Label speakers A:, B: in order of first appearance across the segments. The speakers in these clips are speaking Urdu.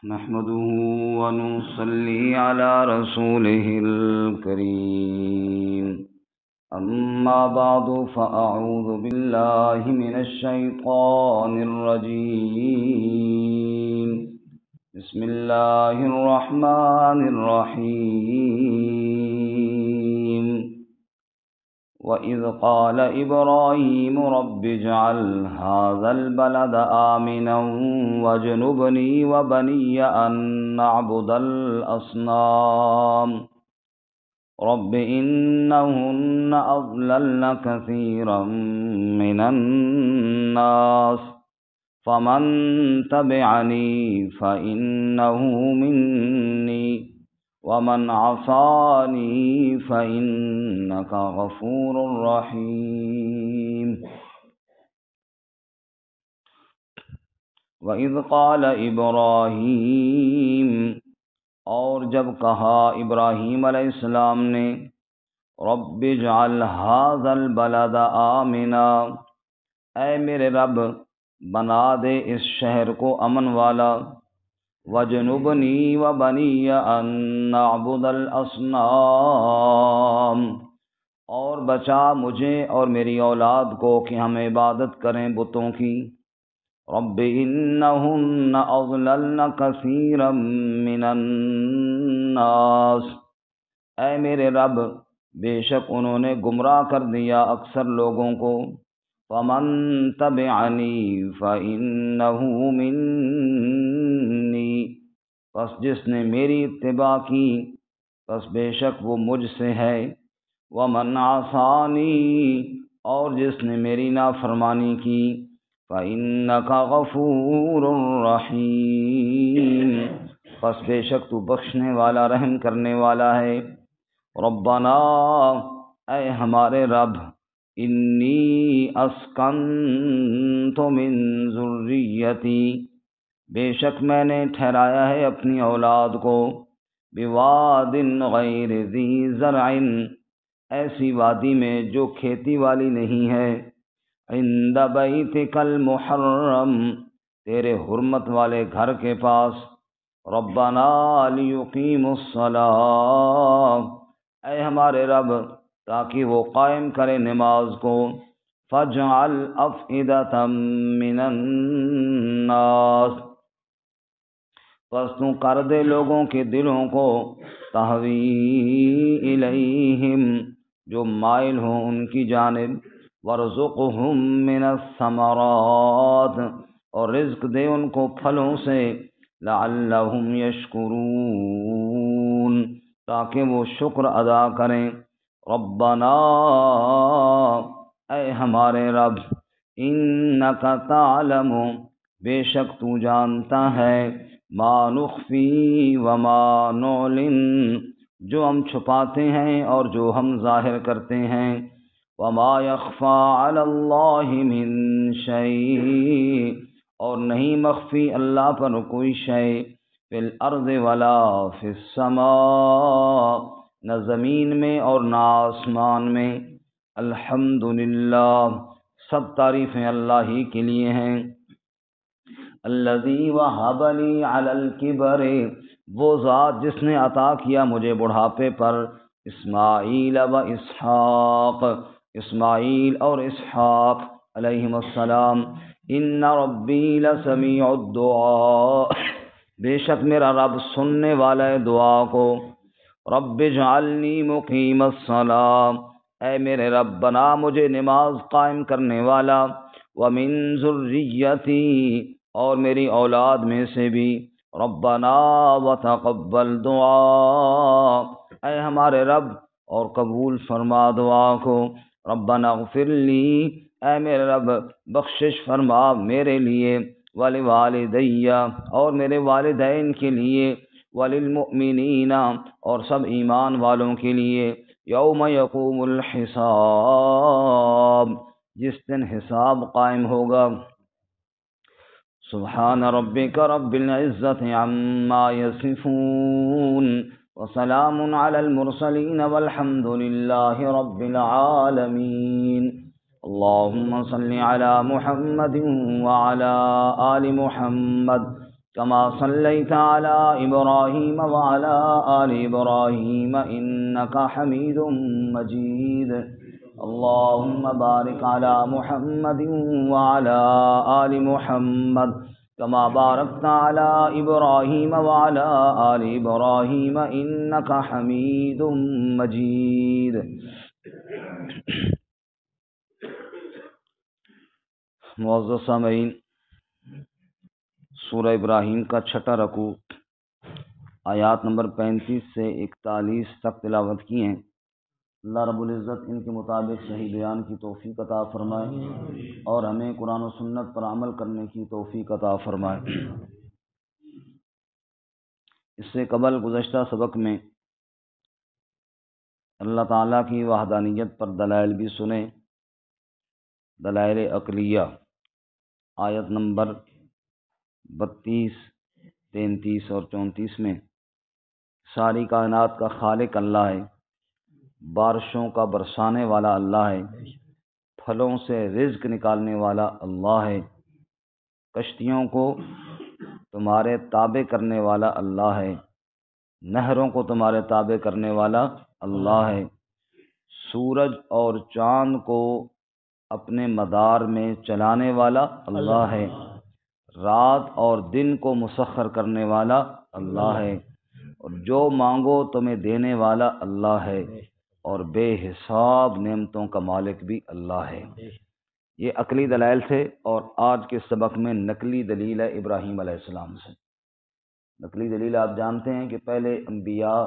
A: نحمده ونصلي على رسوله الكريم. أما بعد فأعوذ بالله من الشيطان الرجيم. بسم الله الرحمن الرحيم. وإذ قال إبراهيم رب اجعل هذا البلد آمنا واجنبني وبني أن نعبد الأصنام رب إنهن أضللن كثيرا من الناس فمن تبعني فإنه مني ومن عصاني فإنك غفور رحيم. وَإِذْ قَالَ إِبْرَاهِيمُ، اور جب کہا ابراہیم علیہ السلام نے، رب اجعل هذا البلد آمنا، اے میرے رب بنا دے اس شہر کو امن والا، وجنبنی وبنی ان نعبد الاصنام، اور بچا مجھے اور میری اولاد کو کہ ہم عبادت کریں بتوں کی. رب انہن اضللن کثیرا من الناس، اے میرے رب بے شک انہوں نے گمراہ کر دیا اکثر لوگوں کو. فمن تبعنی فإنہ منی، پس جس نے میری اتباع کی پس بے شک وہ مجھ سے ہے. ومن عصانی، اور جس نے میری نافرمانی کی، فإنک غفور رحیم، پس بے شک تو بخشنے والا رحم کرنے والا ہے. ربنا، اے ہمارے رب، انی اسکنت من ذریتی، بے شک میں نے ٹھہرایا ہے اپنی اولاد کو، بواد غیر ذی زرع، ایسی وادی میں جو کھیتی والی نہیں ہے، عند بیتک المحرم، تیرے حرمت والے گھر کے پاس. ربنا لیقیموا الصلاۃ، اے ہمارے رب تاکہ وہ قائم کرے نماز کو. فاجعل افئدۃ من الناس، پس تو کر دے لوگوں کے دلوں کو، تہوی الیہم، جو مائل ہوں ان کی جانب. وارزقہم من الثمرات، اور رزق دے ان کو پھلوں سے. لعلہم یشکرون، تاکہ وہ شکر ادا کریں. ربنا، اے ہمارے رب، انک تعلم، بے شک تو جانتا ہے، ما نخفی وما نعلن، جو ہم چھپاتے ہیں اور جو ہم ظاہر کرتے ہیں. وما یخفی علی اللہ من شیء، اور نہیں مخفی اللہ پر کوئی شے، فی الارض ولا فی السماء، نہ زمین میں اور نہ آسمان میں. الحمدللہ، سب تعریفیں اللہ ہی کے لیے ہیں. الذی وہب لی علی الکبر، وہ ذات جس نے عطا کیا مجھے بڑھاپے پر، اسماعیل و اسحاق، اسماعیل اور اسحاق علیہم السلام. ان ربی لسمیع الدعاء، بے شک میرا رب سننے والا ہے دعا کو. رب اجعلنی مقیم الصلاۃ، اے میرے رب بنا مجھے نماز قائم کرنے والا. ومن ذریتی، اور میری اولاد میں سے بھی. ربنا وتقبل دعاء، اے ہمارے رب اور قبول فرما دعا کو. ربنا اغفر لی، اے میرے رب بخشش فرما میرے لیے. ولوالدی، اور میرے والدین کے لیے. وللمؤمنین، اور سب ایمان والوں کے لیے. یوم یقوم الحساب، جس دن حساب قائم ہوگا. سبحان ربک رب العزت عما یصفون، وسلام علی المرسلین والحمد للہ رب العالمین. اللهم صل على محمد وعلى آل محمد كما صليت على إبراهيم وعلى آل إبراهيم إنك حميد مجيد اللهم بارك على محمد وعلى آل محمد كما باركت على إبراهيم وعلى آل إبراهيم إنك حميد مجيد. معزز سامعین، سورہ ابراہیم کا چھٹا رکوع آیات نمبر 35 سے 41 تک تلاوت کی ہیں۔ اللہ رب العزت ان کے مطابق صحیح بیان کی توفیق عطا فرمائے اور ہمیں قرآن و سنت پر عمل کرنے کی توفیق عطا فرمائے۔ اس سے قبل گزشتہ سبق میں اللہ تعالیٰ کی وحدانیت پر دلائل بھی سنے، دلائل عقلیہ، آیت نمبر 32، 33 اور 34 میں ساری کائنات کا خالق اللہ ہے، بارشوں کا برسانے والا اللہ ہے، پھلوں سے رزق نکالنے والا اللہ ہے، کشتیوں کو تمہارے تابع کرنے والا اللہ ہے، نہروں کو تمہارے تابع کرنے والا اللہ ہے، سورج اور چاند کو اپنے مدار میں چلانے والا اللہ ہے، رات اور دن کو مسخر کرنے والا اللہ ہے، اور جو مانگو تمہیں دینے والا اللہ ہے، اور بے حساب نعمتوں کا مالک بھی اللہ ہے۔ یہ عقلی دلائل تھے، اور آج کے سبق میں نقلی دلیل ہے ابراہیم علیہ السلام سے۔ نقلی دلیل آپ جانتے ہیں کہ پہلے انبیاء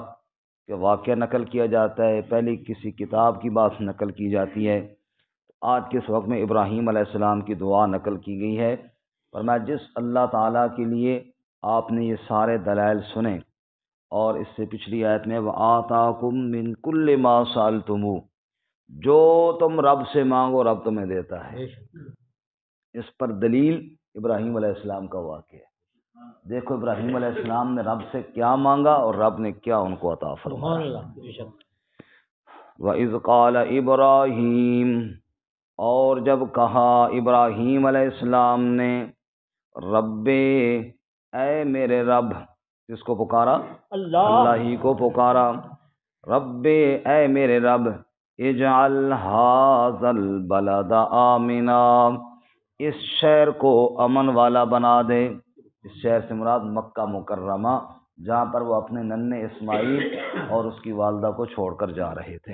A: کے واقعہ نقل کیا جاتا ہے، پہلے کسی کتاب کی بات نقل کی جاتی ہے۔ آج کے سبق میں ابراہیم علیہ السلام کی دعا نقل کی گئی ہے، فرمایا جس اللہ تعالیٰ کے لیے آپ نے یہ سارے دلائل سنے، اور اس سے پچھلی آیت میں وَآتَاكُم مِّن كُلِّ مَا سَأَلْتُمُوهُ، جو تم رب سے مانگو رب تمہیں دیتا ہے۔ اس پر دلیل ابراہیم علیہ السلام کا واقعہ ہے۔ دیکھو ابراہیم علیہ السلام نے رب سے کیا مانگا اور رب نے کیا ان کو عطا فرمایا۔ وَإِذْ قَالَ إِبْرَاهِيمُ، اور جب کہا ابراہیم علیہ السلام نے، رب، اے میرے رب، کس کو پکارا؟ اللہ ہی کو پکارا۔ رب، اے میرے رب، اجعل ھذا البلد آمنا، اس شہر کو امن والا بنا دے۔ اس شہر سے مراد مکہ مکرمہ، جہاں پر وہ اپنے ننھے اسماعیل اور اس کی والدہ کو چھوڑ کر جا رہے تھے۔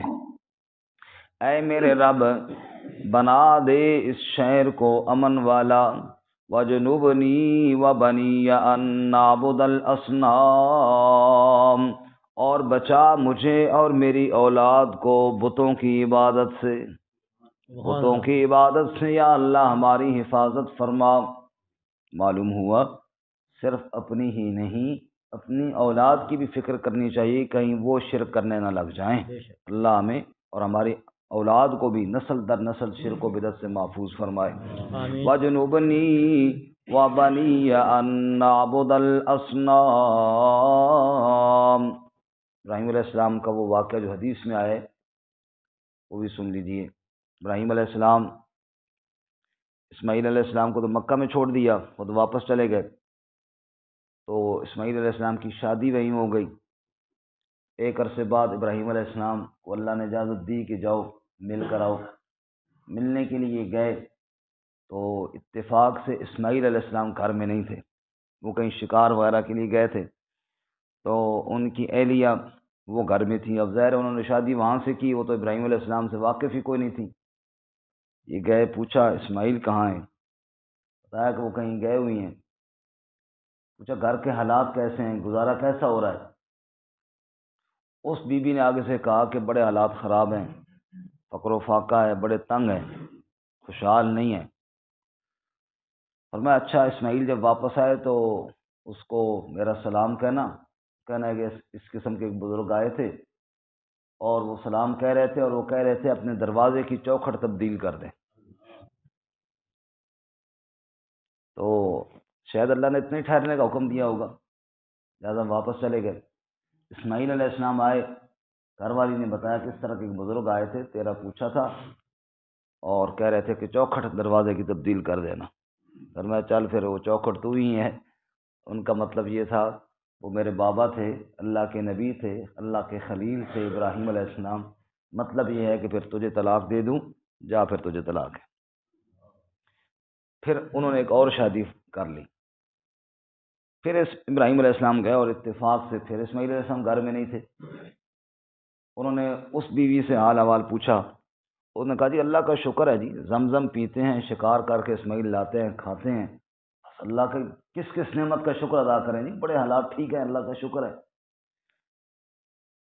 A: اے میرے رب، بنا دے اس شہر کو امن والا، وَجْنُبْنِي وَبَنِيَّ أَن نَّعْبُدَ الْأَصْنَامَ، اور بچا مجھے اور میری اولاد کو بتوں کی عبادت سے۔ بتوں کی عبادت سے یا اللہ ہماری حفاظت فرما۔ معلوم ہوا صرف اپنی ہی نہیں، اپنی اولاد کی بھی فکر کرنی چاہیے، کہیں وہ شرک کرنے نہ لگ جائیں۔ اللہ ہمیں اور ہماری اولاد کو بھی نسل در نسل شرک و بدعت سے محفوظ فرمائے۔ وَجْنُبْنِي وَبَنِيَّ أَن نَّعْبُدَ الْأَصْنَامَ۔ ابراہیم علیہ السلام کا وہ واقعہ جو حدیث میں آئے وہ بھی سن لیجئے۔ ابراہیم علیہ السلام اسماعیل علیہ السلام کو تو مکہ میں چھوڑ دیا، وہ تو واپس چلے گئے، تو اسماعیل علیہ السلام کی شادی وہیں ہو گئی۔ ایک عرصے بعد ابراہیم علیہ السلام کو اللہ نے اجازت دی کہ جاؤ مل کر آؤ۔ ملنے کے لیے گئے تو اتفاق سے اسماعیل علیہ السلام گھر میں نہیں تھے، وہ کہیں شکار وغیرہ کے لیے گئے تھے، تو ان کی اہلیہ وہ گھر میں تھی۔ اب ظاہر انہوں نے شادی وہاں سے کی، وہ تو ابراہیم علیہ السلام سے واقف ہی کوئی نہیں تھی۔ یہ گئے، پوچھا اسماعیل کہاں ہیں؟ بتایا کہ وہ کہیں گئے ہوئی ہیں۔ پوچھا گھر کے حالات کیسے ہیں، گزارا کیسا ہو رہا ہے؟ اس بی بی نے آگے سے کہا کہ بڑے حالات خراب ہیں، فقر و فاقہ ہے، بڑے تنگ ہیں، خوشحال نہیں ہیں۔ اور میں اچھا اسماعیل جب واپس آئے تو اس کو میرا سلام کہنا ہے کہ اس قسم کے ایک بزرگ آئے تھے اور وہ سلام کہہ رہے تھے، اور وہ کہہ رہے تھے اپنے دروازے کی چوکھٹ تبدیل کر دیں۔ تو شاید اللہ نے اتنے ہی ٹھہرنے کا حکم دیا ہوگا، لہٰذا واپس چلے گئے۔ اسماعیل علیہ السلام آئے، گھر والی نے بتایا کہ اس طرح کے ایک بزرگ آئے تھے، تیرا پوچھا تھا اور کہہ رہے تھے کہ چوکھٹ دروازے کی تبدیل کر دینا۔ فرمایا چل پھر وہ چوکھٹ تو ہی ہے، ان کا مطلب یہ تھا وہ میرے بابا تھے، اللہ کے نبی تھے، اللہ کے خلیل تھے ابراہیم علیہ السلام، مطلب یہ ہے کہ پھر تجھے طلاق دے دوں، جا پھر تجھے طلاق ہے۔ پھر انہوں نے ایک اور شادی کر لی۔ پھر ابراہیم علیہ السلام گئے اور اتفاق سے پھر اسماعیل علیہ السلام گھر میں نہیں تھے۔ انہوں نے اس بیوی سے حال احوال پوچھا، انہوں نے کہا جی اللہ کا شکر ہے جی، زمزم پیتے ہیں، شکار کر کے اسماعیل لاتے ہیں، کھاتے ہیں، بس اللہ کے کس کس نعمت کا شکر ادا کریں جی، بڑے حالات ٹھیک ہیں، اللہ کا شکر ہے۔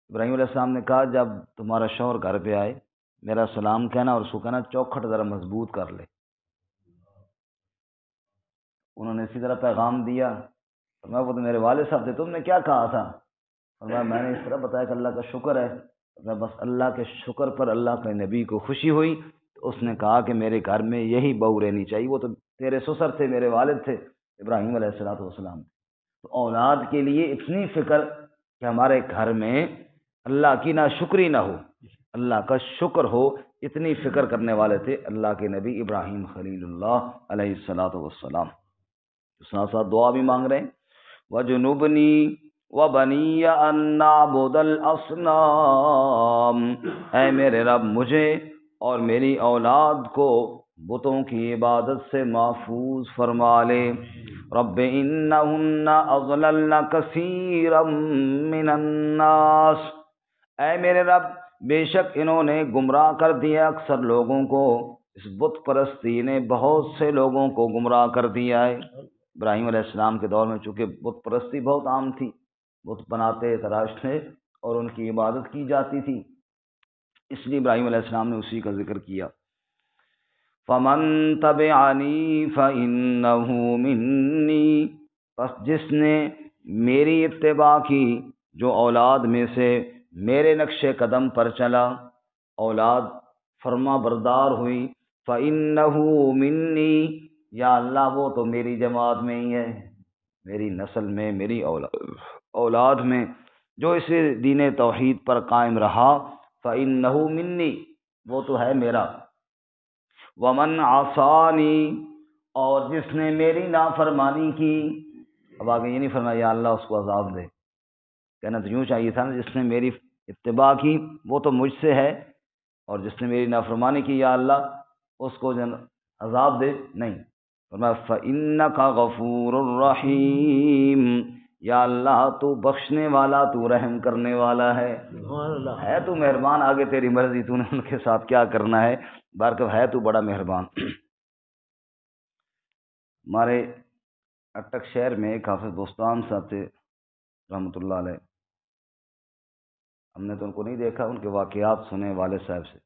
A: ابراہیم علیہ السلام نے کہا جب تمہارا شوہر گھر پہ آئے میرا سلام کہنا اور اس کو کہنا چوکھٹ ذرا مضبوط کر لے۔ انہوں نے اسی طرح پیغام دیا، فرمایا وہ تو میرے والد صاحب تھے، تم نے کیا کہا تھا؟ فرمایا میں نے اس طرح بتایا کہ اللہ کا شکر ہے۔ فرمایا بس اللہ کے شکر پر اللہ کے نبی کو خوشی ہوئی، تو اس نے کہا کہ میرے گھر میں یہی بہو رہنی چاہیے، وہ تو تیرے سسر تھے، میرے والد تھے ابراہیم علیہ السلام۔ تو اولاد کے لیے اتنی فکر کہ ہمارے گھر میں اللہ کی نہ شکری نہ ہو، اللہ کا شکر ہو، اتنی فکر کرنے والے تھے اللہ کے نبی ابراہیم خلیل اللہ علیہ السلام۔ ساتھ ساتھ دعا بھی مانگ رہے ہیں، وَجُنُبْنِي وَبَنِيَّ أَن نَّعْبُدَ الْأَصْنَامَ، اے میرے رب مجھے اور میری اولاد کو بتوں کی عبادت سے محفوظ فرما لے۔ رب انہن اضللن کثیرا من الناس، اے میرے رب بے شک انہوں نے گمراہ کر دیا اکثر لوگوں کو، اس بت پرستی نے بہت سے لوگوں کو گمراہ کر دیا ہے۔ ابراہیم علیہ السلام کے دور میں چونکہ بت پرستی بہت عام تھی، بت بناتے تراشتے اور ان کی عبادت کی جاتی تھی، اس لیے ابراہیم علیہ السلام نے اسی کا ذکر کیا۔ فمن تبعنی فإنہ منی، پس جس نے میری اتباع کی، جو اولاد میں سے میرے نقش قدم پر چلا، اولاد فرما بردار ہوئی، فإنہ منی، یا اللہ وہ تو میری جماعت میں ہی ہے، میری نسل میں، میری اولاد میں جو اس دین توحید پر قائم رہا، فإنہ منی، وہ تو ہے میرا۔ ومن عصانی، اور جس نے میری نافرمانی کی، اب آگے یہ نہیں فرمایا یا اللہ اس کو عذاب دے، کہنا تو یوں چاہیے تھا نا جس نے میری اتباع کی وہ تو مجھ سے ہے، اور جس نے میری نافرمانی کی یا اللہ اس کو عذاب دے، نہیں۔ فرمایا فإنک غفور الرحیم، یا اللہ تو بخشنے والا، تو رحم کرنے والا ہے تو مہربان، آگے تیری مرضی، تو نے ان کے ساتھ کیا کرنا ہے، بارکہ ہے تو بڑا مہربان۔ ہمارے اٹک شہر میں ایک حافظ بستان صاحب تھے رحمۃ اللہ علیہ، ہم نے تو ان کو نہیں دیکھا، ان کے واقعات سنے والد صاحب سے۔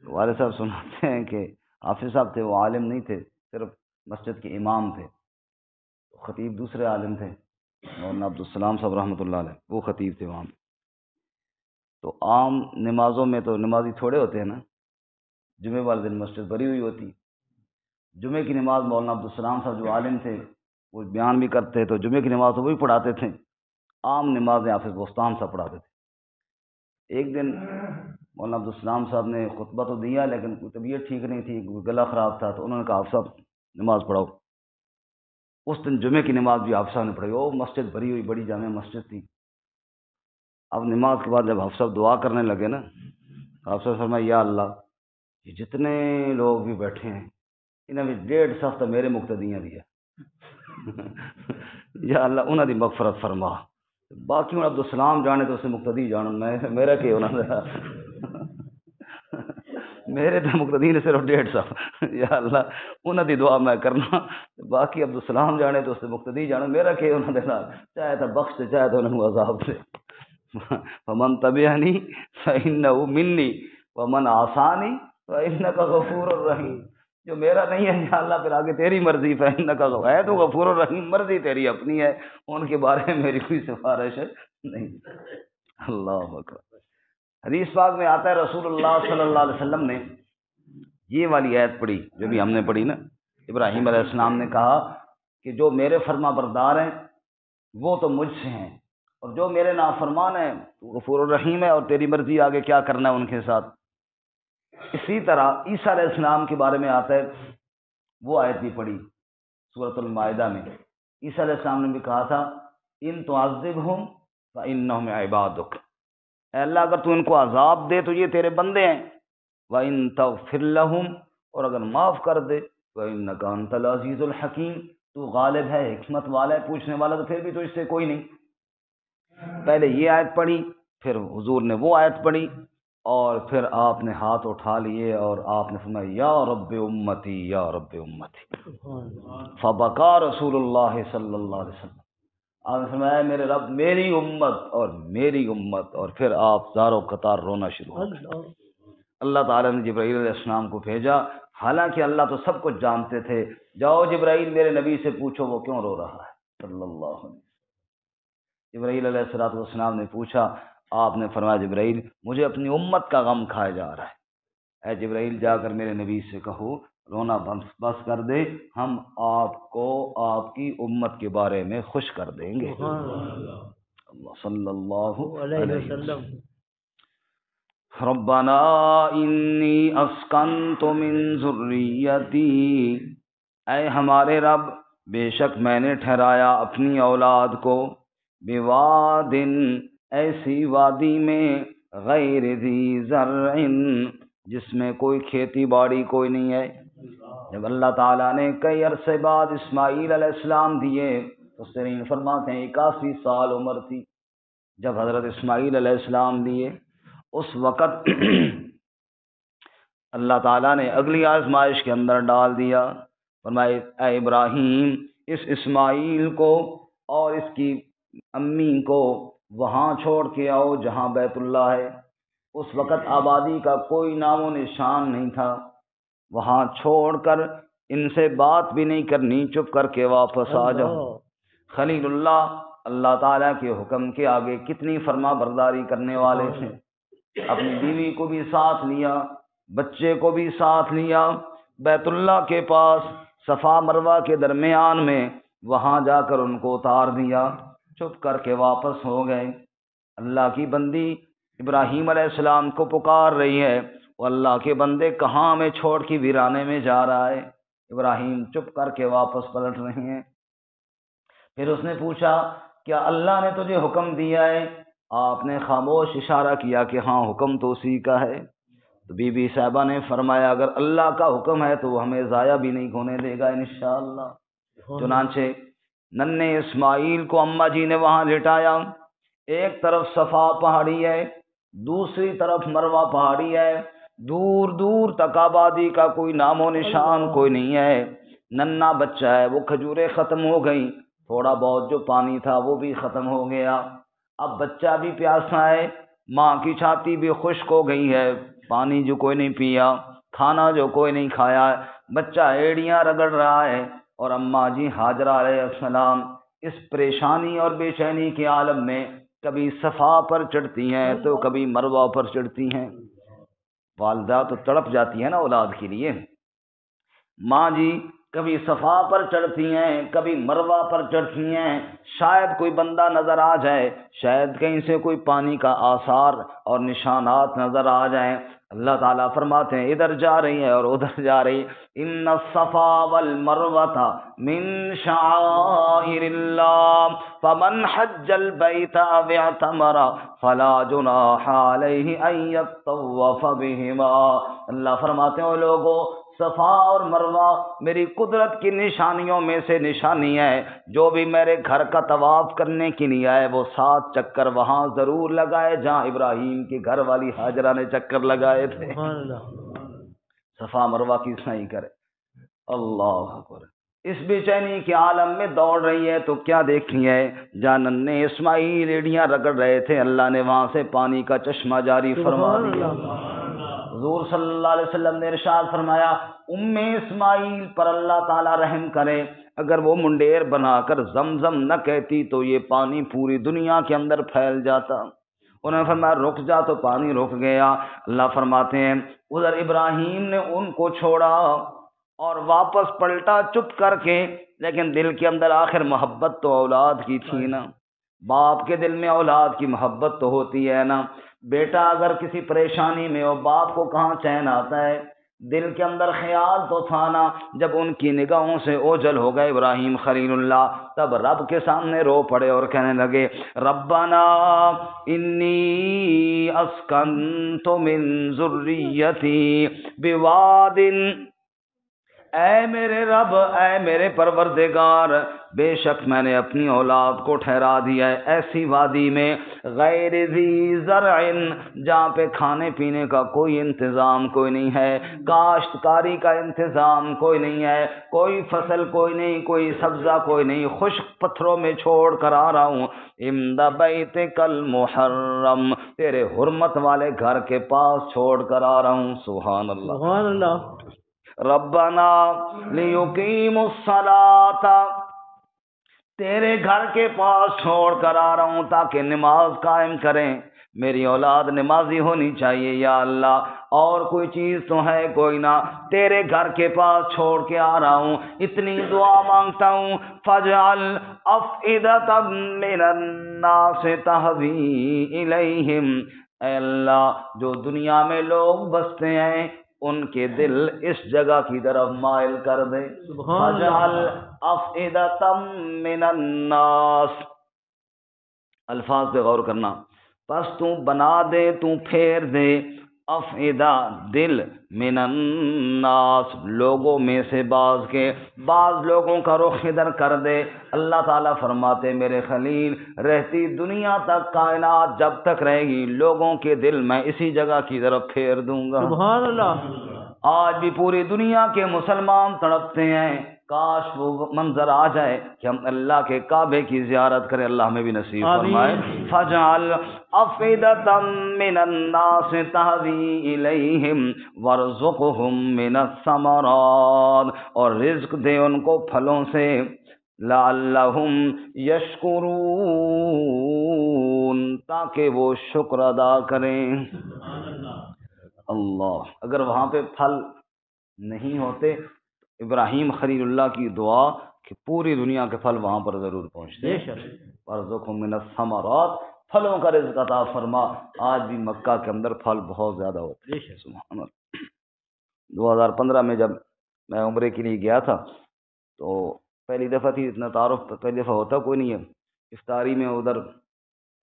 A: والد صاحب سناتے ہیں کہ حافظ صاحب تھے، وہ عالم نہیں تھے، صرف مسجد کے امام تھے، خطیب دوسرے عالم تھے، مولانا عبدالسلام صاحب رحمۃ اللہ علیہ، وہ خطیب تھے وہاں۔ تو عام نمازوں میں تو نمازی تھوڑے ہوتے ہیں نا، جمعے والے دن مسجد بھری ہوئی ہوتی، جمعے کی نماز مولانا عبدالسلام صاحب جو عالم تھے وہ بیان بھی کرتے، تو جمعے کی نماز تو وہی پڑھاتے تھے، عام نمازیں حافظ بستان صاحب پڑھاتے تھے۔ ایک دن مولانا عبدالسلام صاحب نے خطبہ تو دیا لیکن کوئی طبیعت ٹھیک نہیں تھی، گلا خراب تھا، تو انہوں نے کہا حافظ صاحب نماز پڑھاؤ۔ اس دن جمعے کی نماز بھی حافظ صاحب نے پڑھی، وہ مسجد بھری ہوئی بڑی جامع مسجد تھی۔ اب نماز کے بعد جب حافظ صاحب دعا کرنے لگے نا، حافظ صاحب فرمایا یا اللہ یہ جتنے لوگ بھی بیٹھے ہیں انہیں بھی 1.5 صف تو میرے مقتدیاں بھی ہے یا اللہ انہوں دی مغفرت فرما، باقی ہوں عبدالسلام جانے تو اسے مقتدی جان، میرا کہ انہوں نے میرے تو مقتدی نے صرف 1.5 صف، یا اللہ انہوں دی دعا میں کرنا، باقی عبدالسلام جانے تو اسے مقتدی جان، میرا کہ انہوں نے چاہے تو بخش دے چاہے تو انہوں نے عذاب دے۔ فمن تبعنی فإنہ منی ومن عصانی فإنک غفور الرحیم، جو میرا نہیں ہے یا اللہ پھر آگے تیری مرضی، فإنک غفور، ہے تو غفور الرحیم، مرضی تیری اپنی ہے، ان کے بارے میں میری کوئی سفارش نہیں۔ اللہ اکبر۔ حدیث پاک میں آتا ہے رسول اللہ صلی اللہ علیہ وسلم نے یہ والی آیت پڑھی جو بھی ہم نے پڑھی نا، ابراہیم علیہ السلام نے کہا کہ جو میرے فرما بردار ہیں وہ تو مجھ سے ہیں، اور جو میرے نافرمان ہیں تو غفور الرحیم ہے، اور تیری مرضی آگے کیا کرنا ہے ان کے ساتھ۔ اسی طرح عیسیٰ علیہ السلام کے بارے میں آتا ہے، وہ آیت بھی پڑھی سورۃ المائدہ میں، عیسیٰ علیہ السلام نے بھی کہا تھا ان تعذبہم فإنہم عبادک، اے اللہ اگر تو ان کو عذاب دے تو یہ تیرے بندے ہیں، وَإِن تَغْفِرْ لَهُمْ، اور اگر معاف کر دے وَإِنَّكَ أَنْتَ الْعَزِيزُ الْحَكِيمُ، تو غالب ہے، حکمت والا ہے، پوچھنے والا، تو پھر بھی تو اس سے کوئی نہیں۔ پہلے یہ آیت پڑھی، پھر حضور نے وہ آیت پڑھی، اور پھر آپ نے ہاتھ اٹھا لیے اور آپ نے فرمایا یا رب امتی یا رب امتی، فبکا رسول اللہ صلی اللہ علیہ وسلم، آپ نے فرمایا میرے رب میری امت اور میری امت، اور پھر آپ زاروں قطار رونا شروع ہو گئے۔ اللہ تعالیٰ نے جبرائیل علیہ السلام کو بھیجا، حالانکہ اللہ تو سب کچھ جانتے تھے، جاؤ جبرائیل میرے نبی سے پوچھو وہ کیوں رو رہا ہے صلی اللہ علیہ وسلم۔ جبرائیل علیہ السلام نے پوچھا، آپ نے فرمایا جبرائیل مجھے اپنی امت کا غم کھایا جا رہا ہے، اے جبرائیل جا کر میرے نبی سے کہو رونا بس کر دے، ہم آپ کو آپ کی امت کے بارے میں خوش کر دیں گے۔ اللہ صلی اللہ علیہ وسلم۔ ربنا انی اسکنت من ذریتی، اے ہمارے رب بے شک میں نے ٹھہرایا اپنی اولاد کو، بوادن ایسی وادی میں، غیر ذی زرع جس میں کوئی کھیتی باڑی کوئی نہیں ہے۔ جب اللہ تعالیٰ نے کئی عرصے بعد اسماعیل علیہ السلام دیے، مفسرین فرماتے ہیں 81 سال عمر تھی جب حضرت اسماعیل علیہ السلام دیے، اس وقت اللہ تعالیٰ نے اگلی آزمائش کے اندر ڈال دیا، فرمایا اے ابراہیم اس اسماعیل کو اور اس کی امی کو وہاں چھوڑ کے آؤ جہاں بیت اللہ ہے۔ اس وقت آبادی کا کوئی نام و نشان نہیں تھا، وہاں چھوڑ کر ان سے بات بھی نہیں کرنی، چپ کر کے واپس آ جاؤ۔ خلیل اللہ اللہ تعالیٰ کے حکم کے آگے کتنی فرما برداری کرنے والے تھے، اپنی بیوی کو بھی ساتھ لیا، بچے کو بھی ساتھ لیا، بیت اللہ کے پاس صفا مروہ کے درمیان میں وہاں جا کر ان کو اتار دیا، چپ کر کے واپس ہو گئے۔ اللہ کی بندی ابراہیم علیہ السلام کو پکار رہی ہے، وہ اللہ کے بندے کہاں ہمیں چھوڑ کے ویرانے میں جا رہا ہے؟ ابراہیم چپ کر کے واپس پلٹ رہے ہیں۔ پھر اس نے پوچھا کیا اللہ نے تجھے حکم دیا ہے؟ آپ نے خاموش اشارہ کیا کہ ہاں حکم تو اسی کا ہے۔ تو بی بی صاحبہ نے فرمایا اگر اللہ کا حکم ہے تو وہ ہمیں ضائع بھی نہیں ہونے دے گا انشاءاللہ۔ چنانچہ ننھے اسماعیل کو اماں جی نے وہاں لٹایا، ایک طرف صفا پہاڑی ہے، دوسری طرف مروہ پہاڑی ہے، دور دور تک آبادی کا کوئی نام و نشان کوئی نہیں ہے۔ ننھا بچہ ہے، وہ کھجوریں ختم ہو گئیں، تھوڑا بہت جو پانی تھا وہ بھی ختم ہو گیا، اب بچہ بھی پیاسا ہے، ماں کی چھاتی بھی خشک ہو گئی ہے، پانی جو کوئی نہیں پیا، کھانا جو کوئی نہیں کھایا، بچہ ایڑیاں رگڑ رہا ہے، اور اماں جی ہاجرہ علیہ السلام اس پریشانی اور بے چینی کے عالم میں کبھی صفا پر چڑھتی ہیں تو کبھی مروہ پر چڑھتی ہیں۔ والدہ تو تڑپ جاتی ہے نا اولاد کے لیے۔ ماں جی کبھی صفا پر چڑھتی ہیں، کبھی مروہ پر چڑھتی ہیں، شاید کوئی بندہ نظر آ جائے، شاید کہیں سے کوئی پانی کا آثار اور نشانات نظر آ جائیں۔ اللہ تعالیٰ فرماتے ہیں ادھر جا رہی ہے اور ادھر جا رہی، ان الصفا والمروۃ من شعائر اللہ فمن حج البیت او اعتمر فلا جناح علیہ ان یطوف بہما۔ اللہ فرماتے ہیں لوگوں صفا اور مروہ میری قدرت کی نشانیوں میں سے نشانی ہے، جو بھی میرے گھر کا طواف کرنے کے لیے آئے وہ 7 چکر وہاں ضرور لگائے جہاں ابراہیم کے گھر والی ہاجرہ نے چکر لگائے تھے۔ صفا مروہ کی صحیح کرے، اللہ اکبر۔ اس بے چینی کے عالم میں دوڑ رہی ہے تو کیا دیکھی ہے؟ جہاں ننھے اسماعیل ایڑیاں رگڑ رہے تھے اللہ نے وہاں سے پانی کا چشمہ جاری فرما دیا۔ حضور صلی اللہ علیہ وسلم نے ارشاد فرمایا ام اسماعیل پر اللہ تعالی رحم کرے، اگر وہ منڈیر بنا کر زمزم نہ کہتی تو یہ پانی پوری دنیا کے اندر پھیل جاتا۔ انہوں نے فرمایا رک جا تو پانی رک گیا۔ اللہ فرماتے ہیں ادھر ابراہیم نے ان کو چھوڑا اور واپس پلٹا چپ کر کے، لیکن دل کے اندر آخر محبت تو اولاد کی تھی نا، باپ کے دل میں اولاد کی محبت تو ہوتی ہے نا۔ بیٹا اگر کسی پریشانی میں ہو باپ کو کہاں چین آتا ہے؟ دل کے اندر خیال تو تھا نا، جب ان کی نگاہوں سے اوجھل ہو گئے ابراہیم خلیل اللہ، تب رب کے سامنے رو پڑے اور کہنے لگے ربنا انی اسکنت من ذریتی بواد، اے میرے رب، اے میرے پروردگار، بے شک میں نے اپنی اولاد کو ٹھہرا دیا ہے ایسی وادی میں، غیر ذی زرع، جہاں پہ کھانے پینے کا کوئی انتظام کوئی نہیں ہے، کاشتکاری کا انتظام کوئی نہیں ہے، کوئی فصل کوئی نہیں، کوئی سبزہ کوئی نہیں، خشک پتھروں میں چھوڑ کر آ رہا ہوں، عند بیتک المحرم، تیرے حرمت والے گھر کے پاس چھوڑ کر آ رہا ہوں۔ سبحان اللہ،
B: سبحان اللہ۔
A: ربنا لیقیموا الصلاۃ، تیرے گھر کے پاس چھوڑ کر آ رہا ہوں تاکہ نماز قائم کریں، میری اولاد نمازی ہونی چاہیے یا اللہ، اور کوئی چیز تو ہے کوئی نہ، تیرے گھر کے پاس چھوڑ کے آ رہا ہوں، اتنی دعا مانگتا ہوں، فاجعل افئدۃ من الناس تہوی الیہم، اے اللہ جو دنیا میں لوگ بستے ہیں ان کے دل اس جگہ کی طرف مائل کر دے، فاجعل افئدۃ من الناس، الفاظ پہ غور کرنا، پس تو بنا دے، تو پھیر دے، افئدہ دل، من الناس لوگوں میں سے بعض لوگوں کا رخ ادھر کر دے۔ اللہ تعالیٰ فرماتے میرے خلیل رہتی دنیا تک کائنات جب تک رہے گی لوگوں کے دل میں اسی جگہ کی طرف پھیر دوں گا۔
B: سبحان اللہ۔
A: آج بھی پوری دنیا کے مسلمان تڑپتے ہیں، کاش وہ منظر آ جائے کہ ہم اللہ کے کعبے کی زیارت کریں، اللہ ہمیں بھی نصیب فرمائے۔ فَجْعَلْ أَفْئِدَةً مِّنَ النَّاسِ تَهْوِي إِلَيْهِمْ وَارْزُقْهُم مِّنَ الثَّمَرَاتِ، اور رزق دے ان کو پھلوں سے، لَعَلَّهُمْ يَشْكُرُونَ تاکہ وہ شکر ادا کریں۔ اللہ، اگر وہاں پہ پھل نہیں ہوتے، ابراہیم خلیل اللہ کی دعا کہ پوری دنیا کے پھل وہاں پر ضرور پہنچتے۔ وَارْزُقْهُم مِّنَ الثَّمَرَاتِ، پھلوں کا رزق عطا فرما۔ آج بھی مکہ کے اندر پھل بہت زیادہ ہوتے ہیں۔ سبحان اللہ۔ 2015 میں جب میں عمرے کے لیے گیا تھا تو پہلی دفعہ تھی، اتنا تعارف پہلی دفعہ ہوتا کوئی نہیں ہے، افطاری میں ادھر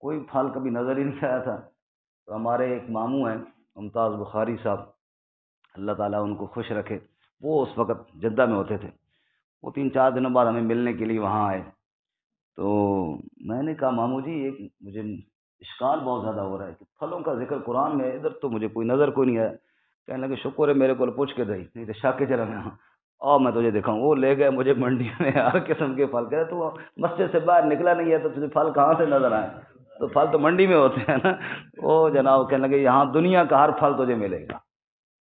A: کوئی پھل کبھی نظر ہی نہیں آیا تھا، تو ہمارے ایک ماموں ہیں ممتاز بخاری صاحب، اللہ تعالیٰ ان کو خوش رکھے، وہ اس وقت جدہ میں ہوتے تھے، وہ 3-4 دنوں بعد ہمیں ملنے کے لیے وہاں آئے، تو میں نے کہا ماموں جی ایک مجھے اشکال بہت زیادہ ہو رہا ہے کہ پھلوں کا ذکر قرآن میں ادھر تو مجھے کوئی نظر کوئی نہیں آیا۔ کہنے لگے شکر ہے میرے کو پوچھ کے دئی، نہیں تو شاک کے چلا میں اور میں تجھے دکھاؤں۔ وہ لے گئے مجھے منڈی میں ہر قسم کے پھل، کہتے تو مسجد سے باہر نکلا نہیں ہے تو تجھے پھل کہاں سے نظر آئے، تو پھل تو منڈی میں ہوتے ہیں نا۔ وہ جناب کہنے لگے یہاں دنیا کا ہر پھل تجھے ملے گا،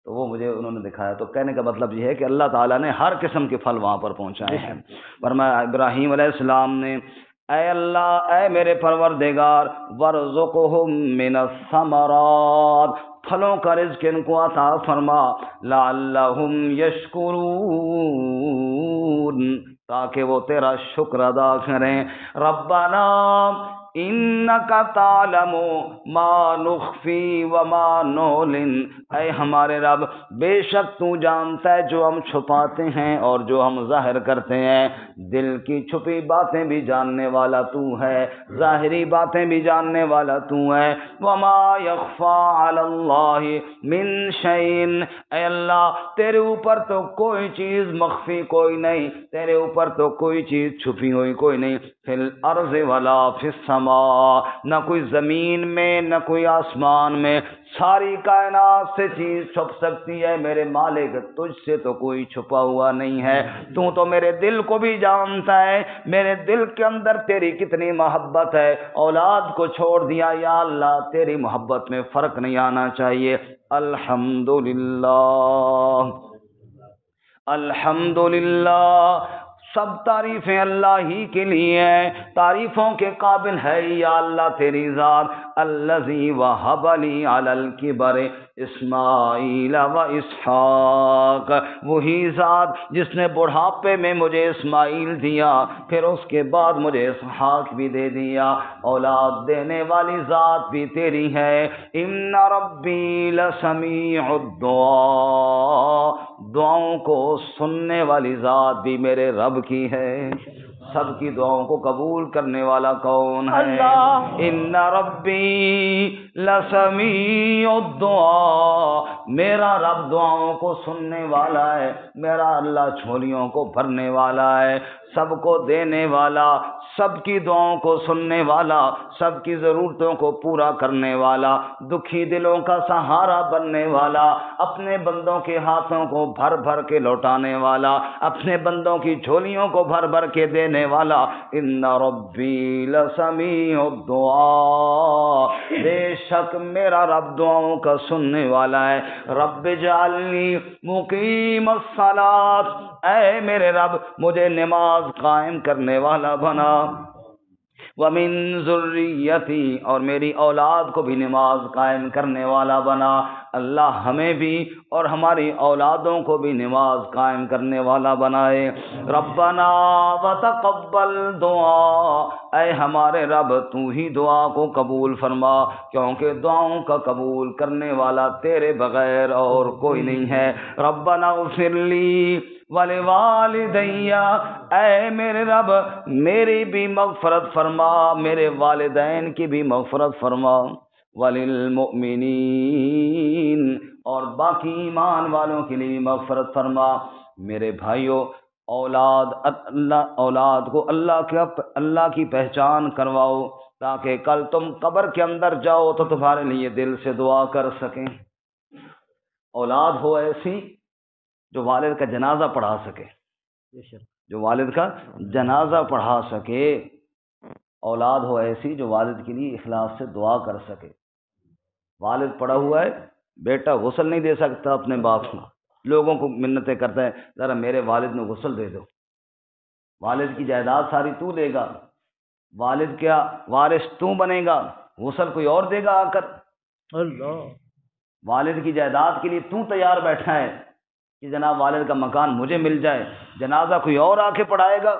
A: تو وہ مجھے انہوں نے دکھایا۔ تو کہنے کا مطلب یہ ہے کہ اللہ تعالیٰ نے ہر قسم کے پھل وہاں پر پہنچائے ہیں۔ فرمایا ابراہیم علیہ السلام نے، اے اللہ، اے میرے پروردگار، وَارْزُقْهُم مِّنَ الثَّمَرَاتِ، پھلوں کا رزق ان کو عطا فرما، لَعَلَّهُمْ يَشْكُرُونَ تاکہ وہ تیرا شکر ادا کریں۔ ربنا انک تعلم ما نخفی وما نعلن، اے ہمارے رب بے شک تو جانتا ہے جو ہم چھپاتے ہیں اور جو ہم ظاہر کرتے ہیں، دل کی چھپی باتیں بھی جاننے والا تو ہے، ظاہری باتیں بھی جاننے والا تو ہے۔ وما یخفی علی اللہ من شیء، اے اللہ تیرے اوپر تو کوئی چیز مخفی کوئی نہیں، تیرے اوپر تو کوئی چیز چھپی ہوئی کوئی نہیں، فی الارض ولا فی السماء، نہ کوئی زمین میں نہ کوئی آسمان میں، ساری کائنات سے چیز چھپ سکتی ہے میرے مالک، تجھ سے تو کوئی چھپا ہوا نہیں ہے۔ تو تو میرے دل کو بھی جانتا ہے، میرے دل کے اندر تیری کتنی محبت ہے، اولاد کو چھوڑ دیا یا اللہ، تیری محبت میں فرق نہیں آنا چاہیے۔ الحمدللہ الحمدللہ سب تعریفیں اللہ ہی کے لیے ہیں، تعریفوں کے قابل ہے یا اللہ تیری ذات۔ الذی وہب لی علی الکبر اسماعیل و اسحاق، وہی ذات جس نے بڑھاپے میں مجھے اسماعیل دیا، پھر اس کے بعد مجھے اسحاق بھی دے دیا۔ اولاد دینے والی ذات بھی تیری ہے۔ ان ربی لسمیع الدعاء، دعاؤں کو سننے والی ذات بھی میرے رب کی ہے۔ سب کی دعاؤں کو قبول کرنے والا کون ہے؟
B: اللہ۔
A: ان ربی لسمیع الدعاء، میرا رب دعاؤں کو سننے والا ہے، میرا اللہ جھولیوں کو بھرنے والا ہے، سب کو دینے والا، سب کی دعاؤں کو سننے والا، سب کی ضرورتوں کو پورا کرنے والا، دکھی دلوں کا سہارا بننے والا، اپنے بندوں کے ہاتھوں کو بھر بھر کے لوٹانے والا، اپنے بندوں کی جھولیوں کو بھر بھر کے دینے والا۔ ان ربی لسمیع الدعاء، بے شک میرا رب دعاؤں کا سننے والا ہے۔ رب اجعلنی مقیم الصلاۃ، اے میرے رب مجھے نماز قائم کرنے والا بنا، ومن ذریتی، اور میری اولاد کو بھی نماز قائم کرنے والا بنا۔ اللہ ہمیں بھی اور ہماری اولادوں کو بھی نماز قائم کرنے والا بنائے۔ ربنا وتقبل دعا، اے ہمارے رب تو ہی دعا کو قبول فرما، کیونکہ دعاؤں کا قبول کرنے والا تیرے بغیر اور کوئی نہیں ہے۔ ربنا اغفر لی ولوالدی، اے میرے رب میری بھی مغفرت فرما، میرے والدین کی بھی مغفرت فرما، وللمؤمنین، اور باقی ایمان والوں کے لیے مغفرت فرما۔ میرے بھائیوں، اولاد کو اللہ کی پہچان کرواؤ، تاکہ کل تم قبر کے اندر جاؤ تو تمہارے لیے دل سے دعا کر سکیں۔ اولاد ہو ایسی جو والد کا جنازہ پڑھا سکے، جو والد کا جنازہ پڑھا سکے۔ اولاد ہو ایسی جو والد کے لیے اخلاص سے دعا کر سکے۔ والد پڑا ہوا ہے، بیٹا غسل نہیں دے سکتا اپنے باپ کو، لوگوں کو منتیں کرتا ہے ذرا میرے والد نے غسل دے دو۔ والد کی جائیداد ساری تو لے گا، والد کیا وارث تو بنے گا، غسل کوئی اور دے گا آ کر؟
B: اللہ۔
A: والد کی جائیداد کے لیے تو تیار بیٹھا ہے کہ جناب والد کا مکان مجھے مل جائے، جنازہ کوئی اور آ کے پڑھائے گا؟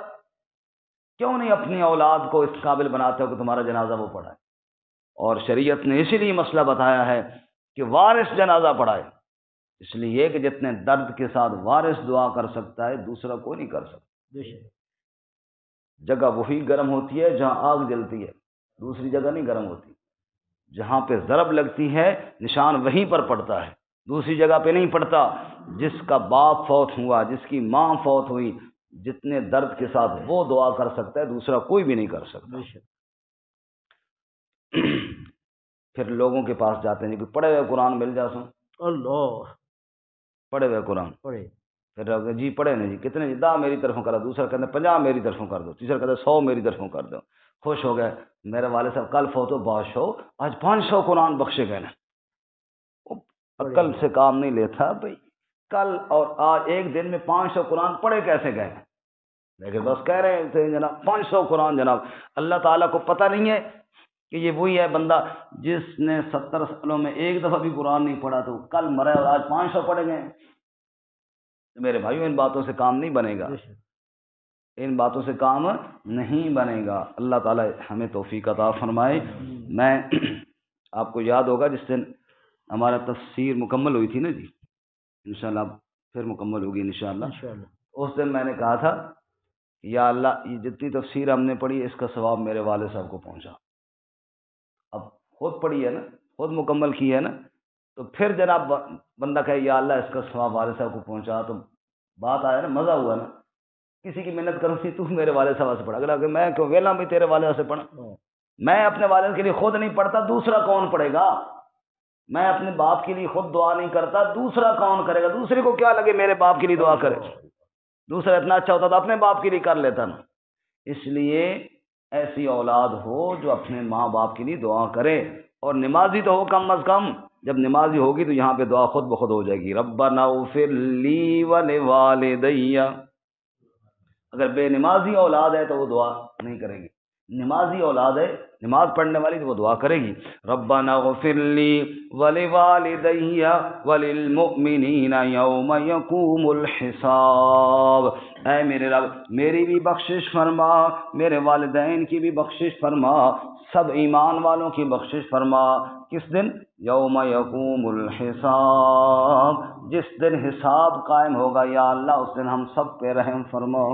A: کیوں نہیں اپنی اولاد کو اس قابل بناتے ہو کہ تمہارا جنازہ وہ پڑھائے؟ اور شریعت نے اسی لیے مسئلہ بتایا ہے کہ وارث جنازہ پڑھائے، اس لیے کہ جتنے درد کے ساتھ وارث دعا کر سکتا ہے دوسرا کوئی نہیں کر سکتا۔ جگہ وہی گرم ہوتی ہے جہاں آگ جلتی ہے، دوسری جگہ نہیں گرم ہوتی۔ جہاں پہ ضرب لگتی ہے نشان وہیں پر پڑتا ہے، دوسری جگہ پہ نہیں پڑتا۔ جس کا باپ فوت ہوا، جس کی ماں فوت ہوئی، جتنے درد کے ساتھ وہ دعا کر سکتا ہے دوسرا کوئی بھی نہیں کر سکتا۔ پھر لوگوں کے پاس جاتے ہیں کہ پڑھے ہوئے قرآن مل جا سو،
B: اللہ،
A: پڑھے ہوئے قرآن،
B: پڑھے
A: پھر جی پڑھے نہیں جی کتنے جی 10 میری طرفوں کرا، دوسرا کہتے 50 میری طرفوں کر دو، تیسرا کہتے 100 میری طرفوں کر دو۔ خوش ہو گئے، میرے والد صاحب کل فوت ہو 500، آج 500 قرآن بخشے گئے نا۔ عقل سے کام نہیں لیتا بھائی، کل اور آج ایک دن میں 500 قرآن پڑھے کیسے گئے؟ لیکن بس کہہ رہے تھے جناب 500 قرآن، جناب اللہ تعالیٰ کو پتہ نہیں ہے کہ یہ وہی ہے بندہ جس نے 70 سالوں میں ایک دفعہ بھی قرآن نہیں پڑھا، تو کل مرے اور آج 500 پڑھے گئے؟ میرے بھائیوں ان باتوں سے کام نہیں بنے گا، ان باتوں سے کام نہیں بنے گا۔ اللہ تعالیٰ ہمیں توفیق عطا فرمائے۔ میں آپ کو یاد ہوگا جس دن ہمارا تفسیر مکمل ہوئی تھی نا جی، انشاءاللہ پھر مکمل ہوگی انشاءاللہ، اس دن میں نے کہا تھا یا اللہ یہ جتنی تفسیر ہم نے پڑھی اس کا ثواب میرے والد صاحب کو پہنچا۔ اب خود پڑھی ہے نا، خود مکمل کی ہے نا، تو پھر جناب بندہ کہے یا اللہ اس کا ثواب والد صاحب کو پہنچا، تو بات آیا نا، مزہ ہوا نا۔ کسی کی محنت کروں سی تو میرے والد صاحب سے پڑھا، اگلا کہ میں کیوں ویلا بھی تیرے والد سے پڑھا، میں اپنے والد کے لیے خود نہیں پڑھتا دوسرا کون پڑھے گا؟ میں اپنے باپ کے لیے خود دعا نہیں کرتا دوسرا کون کرے گا؟ دوسرے کو کیا لگے میرے باپ کے لیے دعا کرے؟ دوسرا اتنا اچھا ہوتا تو اپنے باپ کے لیے کر لیتا نا۔ اس لیے ایسی اولاد ہو جو اپنے ماں باپ کے لیے دعا کرے، اور نمازی تو ہو کم از کم، جب نمازی ہوگی تو یہاں پہ دعا خود بخود ہو جائے گی۔ ربنا اغفر لی ولوالدی، اگر بے نمازی اولاد ہے تو وہ دعا نہیں کرے گی، نمازی اولاد ہے، نماز پڑھنے والی، تو وہ دعا کرے گی۔ ربنا اغفر لی ولوالدی وللمؤمنین یوم یقوم الحساب، اے میرے رب میری بھی بخشش فرما، میرے والدین کی بھی بخشش فرما، سب ایمان والوں کی بخشش فرما، کس دن؟ یوم یقوم الحساب، جس دن حساب قائم ہوگا یا اللہ اس دن ہم سب پہ رحم فرما۔